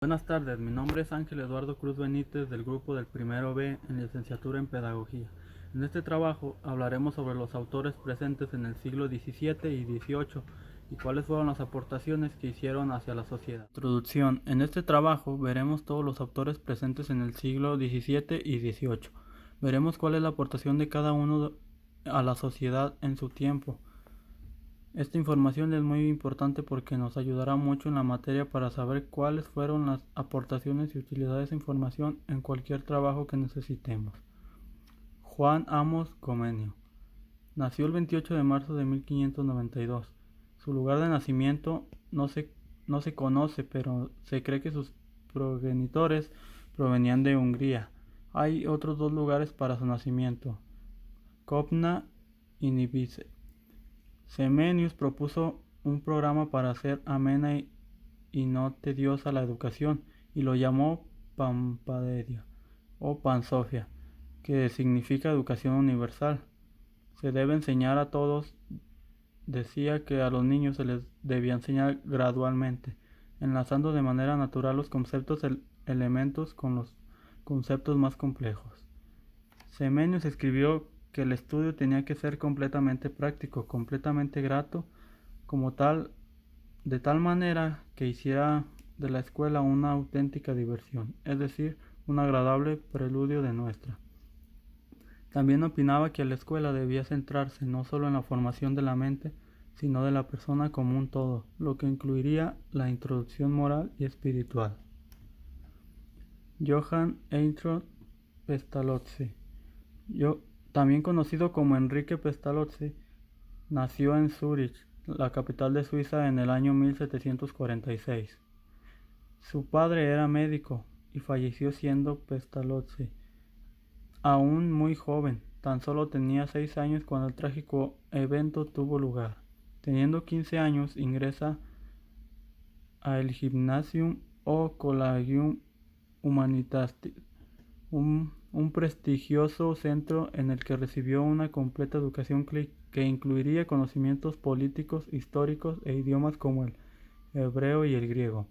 Buenas tardes, mi nombre es Ángel Eduardo Cruz Benítez del grupo del primero B en licenciatura en Pedagogía. En este trabajo hablaremos sobre los autores presentes en el siglo XVII y XVIII y cuáles fueron las aportaciones que hicieron hacia la sociedad. Introducción. En este trabajo veremos todos los autores presentes en el siglo XVII y XVIII. Veremos cuál es la aportación de cada uno a la sociedad en su tiempo. Esta información es muy importante porque nos ayudará mucho en la materia para saber cuáles fueron las aportaciones y utilidad de esa información en cualquier trabajo que necesitemos. Juan Amos Comenio. Nació el 28 de marzo de 1592. Su lugar de nacimiento no se conoce, pero se cree que sus progenitores provenían de Hungría. Hay otros dos lugares para su nacimiento, Kovna y Nibice. Semenius propuso un programa para hacer amena y no tediosa la educación y lo llamó Pampaderia o Pansofia, que significa educación universal. Se debe enseñar a todos. Decía que a los niños se les debía enseñar gradualmente, enlazando de manera natural los conceptos elementos con los conceptos más complejos. Semenius escribió que el estudio tenía que ser completamente práctico, completamente grato, como tal, de tal manera que hiciera de la escuela una auténtica diversión, es decir, un agradable preludio de nuestra. También opinaba que la escuela debía centrarse no solo en la formación de la mente, sino de la persona como un todo, lo que incluiría la introducción moral y espiritual. Johann Heinrich Pestalozzi, también conocido como Enrique Pestalozzi, nació en Zúrich, la capital de Suiza, en el año 1746. Su padre era médico y falleció siendo Pestalozzi aún muy joven. Tan solo tenía 6 años cuando el trágico evento tuvo lugar. Teniendo 15 años, ingresa al Gymnasium o Collegium Humanitatis, un prestigioso centro en el que recibió una completa educación que incluiría conocimientos políticos, históricos e idiomas como el hebreo y el griego.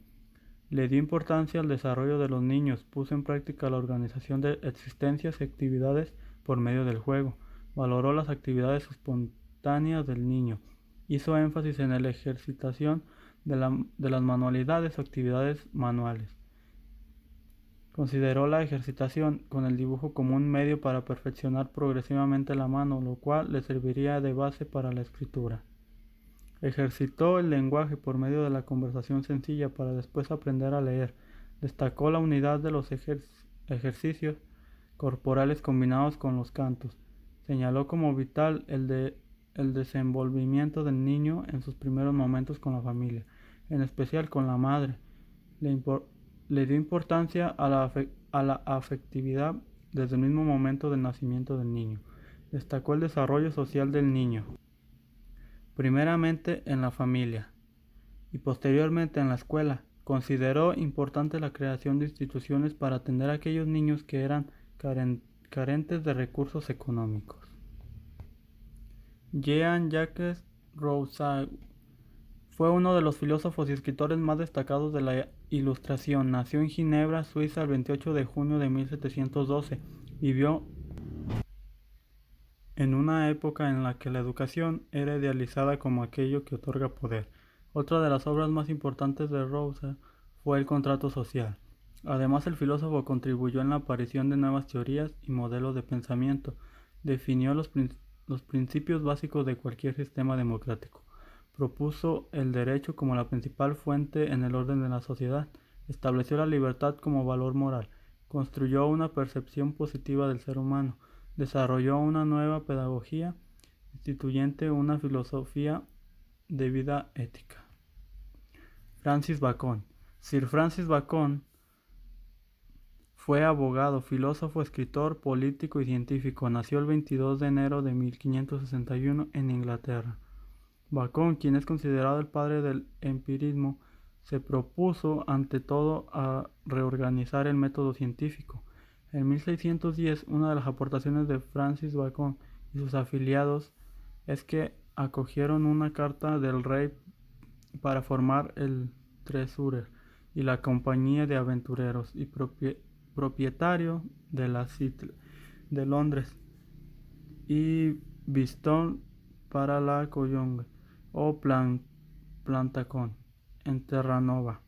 Le dio importancia al desarrollo de los niños, puso en práctica la organización de existencias y actividades por medio del juego, valoró las actividades espontáneas del niño, hizo énfasis en la ejercitación de las manualidades o actividades manuales. Consideró la ejercitación con el dibujo como un medio para perfeccionar progresivamente la mano, lo cual le serviría de base para la escritura. Ejercitó el lenguaje por medio de la conversación sencilla para después aprender a leer. Destacó la unidad de los ejercicios corporales combinados con los cantos. Señaló como vital el desenvolvimiento del niño en sus primeros momentos con la familia, en especial con la madre. Le dio importancia a la afectividad desde el mismo momento del nacimiento del niño. Destacó el desarrollo social del niño, primeramente en la familia y posteriormente en la escuela. Consideró importante la creación de instituciones para atender a aquellos niños que eran carentes de recursos económicos. Jean-Jacques Rousseau fue uno de los filósofos y escritores más destacados de la Ilustración. Nació en Ginebra, Suiza, el 28 de junio de 1712. Vivió en una época en la que la educación era idealizada como aquello que otorga poder. Otra de las obras más importantes de Rousseau fue El contrato social. Además, el filósofo contribuyó en la aparición de nuevas teorías y modelos de pensamiento. Definió los principios básicos de cualquier sistema democrático. Propuso el derecho como la principal fuente en el orden de la sociedad. Estableció la libertad como valor moral. Construyó una percepción positiva del ser humano. Desarrolló una nueva pedagogía, instituyendo una filosofía de vida ética. Francis Bacon. Sir Francis Bacon fue abogado, filósofo, escritor, político y científico. Nació el 22 de enero de 1561 en Inglaterra. Bacon, quien es considerado el padre del empirismo, se propuso ante todo a reorganizar el método científico. En 1610, una de las aportaciones de Francis Bacon y sus afiliados es que acogieron una carta del rey para formar el Treasurer y la Compañía de Aventureros y propietario de la City de Londres y Bristol para la Collongue o Plantacón en Terranova,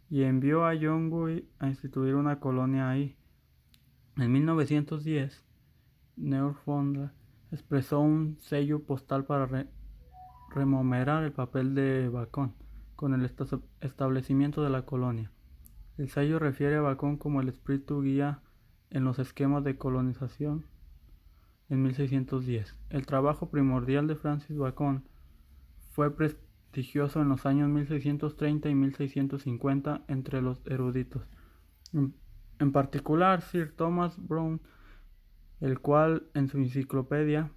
y envió a John Guy a instituir una colonia ahí. En 1910, Newfoundland expresó un sello postal para rememorar el papel de Bacon con el establecimiento de la colonia. El sello refiere a Bacon como el espíritu guía en los esquemas de colonización en 1610. El trabajo primordial de Francis Bacon fue prestigioso en los años 1630 y 1650 entre los eruditos. En particular, Sir Thomas Browne, el cual en su enciclopedia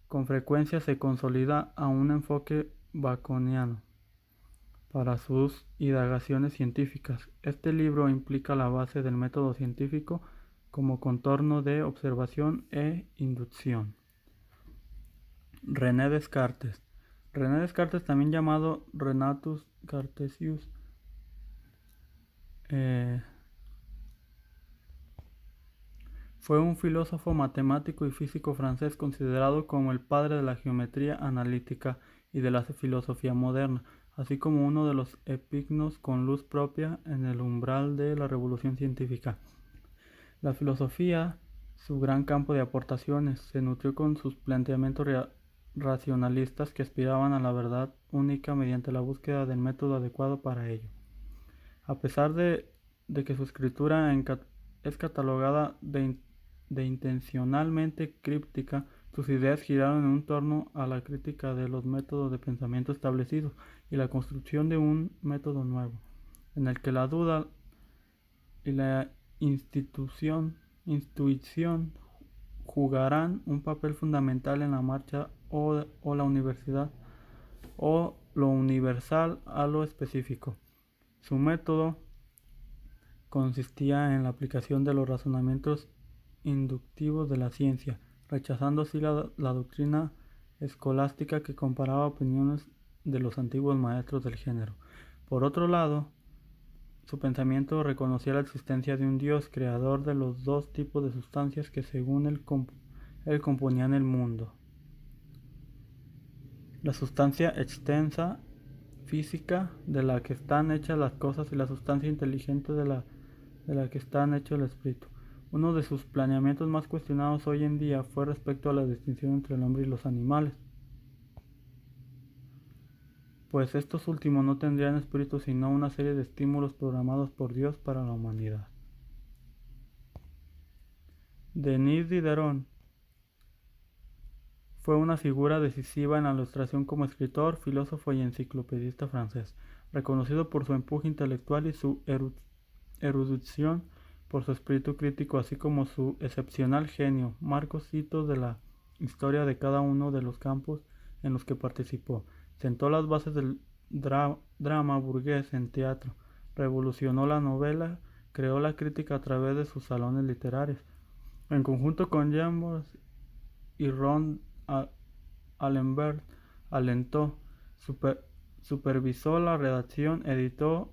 con frecuencia se consolida a un enfoque baconiano para sus indagaciones científicas. Este libro implica la base del método científico como contorno de observación e inducción. René Descartes. René Descartes, también llamado Renatus Cartesius, fue un filósofo, matemático y físico francés considerado como el padre de la geometría analítica y de la filosofía moderna, así como uno de los epignos con luz propia en el umbral de la revolución científica. La filosofía, su gran campo de aportaciones, se nutrió con sus planteamientos racionalistas que aspiraban a la verdad única mediante la búsqueda del método adecuado para ello. A pesar de que su escritura es catalogada de intencionalmente críptica, sus ideas giraron en torno a la crítica de los métodos de pensamiento establecidos y la construcción de un método nuevo, en el que la duda y la intuición jugarán un papel fundamental en la marcha o la universidad o lo universal a lo específico. Su método consistía en la aplicación de los razonamientos inductivos de la ciencia, rechazando así la doctrina escolástica que comparaba opiniones de los antiguos maestros del género. Por otro lado, su pensamiento reconocía la existencia de un Dios creador de los dos tipos de sustancias que según él componían el mundo: la sustancia extensa física de la que están hechas las cosas y la sustancia inteligente de la que están hechos el espíritu. Uno de sus planeamientos más cuestionados hoy en día fue respecto a la distinción entre el hombre y los animales, pues estos últimos no tendrían espíritu sino una serie de estímulos programados por Dios para la humanidad. Denis Diderot fue una figura decisiva en la Ilustración como escritor, filósofo y enciclopedista francés, reconocido por su empuje intelectual y su erudición, por su espíritu crítico, así como su excepcional genio. Marcos hitos de la historia de cada uno de los campos en los que participó. Sentó las bases del drama burgués en teatro, revolucionó la novela, creó la crítica a través de sus salones literarios. En conjunto con Jambos y Ron Allenberg, alentó, supervisó la redacción, editó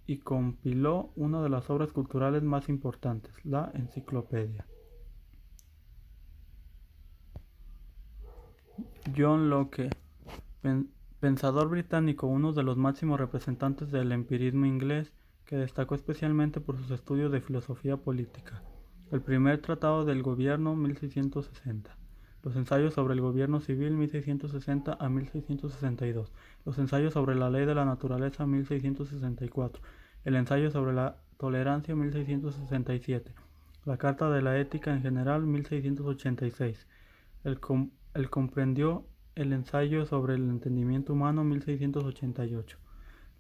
y compiló una de las obras culturales más importantes, la Enciclopedia. John Locke, pensador británico, uno de los máximos representantes del empirismo inglés, que destacó especialmente por sus estudios de filosofía política. El primer tratado del gobierno, 1660. Los ensayos sobre el gobierno civil, 1660 a 1662. Los ensayos sobre la ley de la naturaleza, 1664. El ensayo sobre la tolerancia, 1667. La Carta de la Ética en general, 1686. El comprendió el ensayo sobre el entendimiento humano, 1688.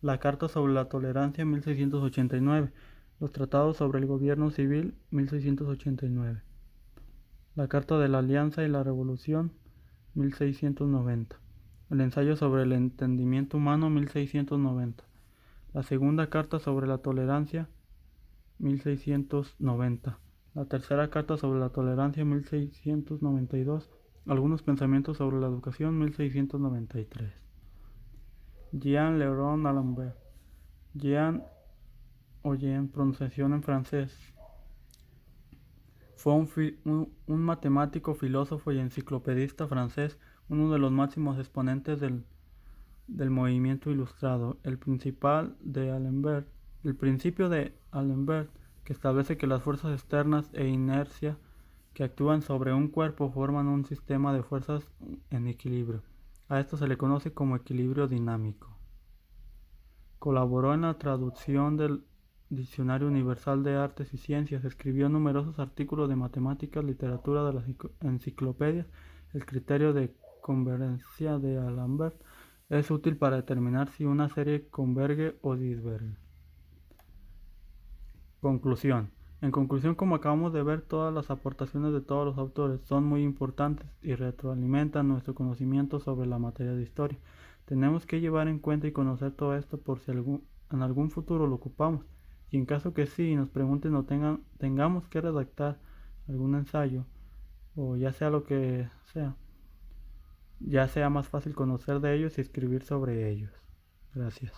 La Carta sobre la Tolerancia, 1689. Los Tratados sobre el Gobierno Civil, 1689. La Carta de la Alianza y la Revolución, 1690. El ensayo sobre el entendimiento humano, 1690. La Segunda Carta sobre la Tolerancia, 1690. La Tercera Carta sobre la Tolerancia, 1692. Algunos pensamientos sobre la educación, 1693. Jean Le Rond Alembert, Jean o Jean, pronunciación en francés, fue un matemático, filósofo y enciclopedista francés, uno de los máximos exponentes del movimiento ilustrado. El principio de Alembert, que establece que las fuerzas externas e inercia que actúan sobre un cuerpo forman un sistema de fuerzas en equilibrio. A esto se le conoce como equilibrio dinámico. Colaboró en la traducción del Diccionario Universal de Artes y Ciencias, escribió numerosos artículos de matemáticas, literatura, de las enciclopedias. El criterio de convergencia de Alembert es útil para determinar si una serie converge o diverge. Conclusión. En conclusión, como acabamos de ver, todas las aportaciones de todos los autores son muy importantes y retroalimentan nuestro conocimiento sobre la materia de historia. Tenemos que llevar en cuenta y conocer todo esto por si en algún futuro lo ocupamos, y en caso que sí nos pregunten o tengamos que redactar algún ensayo, o ya sea lo que sea, ya sea más fácil conocer de ellos y escribir sobre ellos. Gracias.